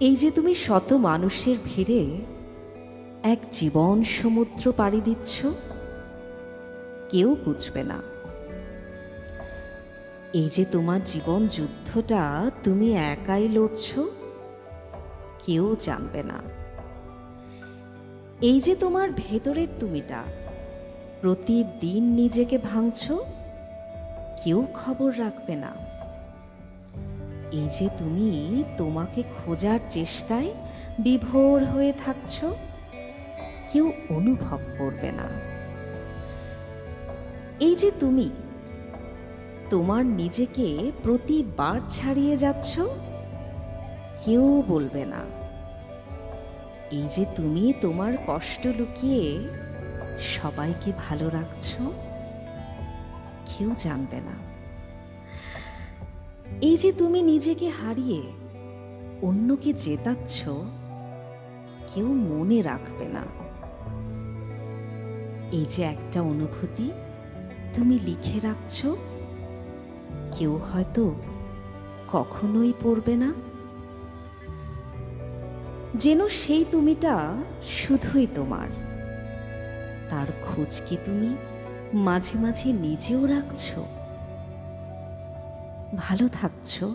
এই যে তুমি শত মানুষের ভিড়ে এক জীবন সমুদ্র পাড়ি দিচ্ছ, কেউ বুঝবে না। এই যে তোমার জীবন যুদ্ধটা তুমি একাই লড়ছ, কেউ জানবে না। এই যে তোমার ভেতরের তুমিটা প্রতিদিন নিজেকে ভাঙছ, কেউ খবর রাখবে না। এই যে তুমি তোমাকে খোঁজার চেষ্টায় বিভোর হয়ে থাকছ, কেউ অনুভব করবে না। এই যে তুমি তোমার নিজেকে প্রতিবার ছাড়িয়ে যাচ্ছ, কেউ বলবে না। এই যে তুমি তোমার কষ্ট লুকিয়ে সবাইকে ভালো রাখছো, কেউ জানবে না। এই যে তুমি নিজেকে হারিয়ে অন্যকে জেতাচ্ছ, কেউ মনে রাখবে না। এই যে একটা অনুভূতি তুমি লিখে রাখছো, কেউ হয়তো কখনোই পড়বে না। যেন সেই তুমিটা শুধুই তোমার, তার খোঁজ কি তুমি মাঝে মাঝে নিজেও রাখছো? ভালো থাকছো?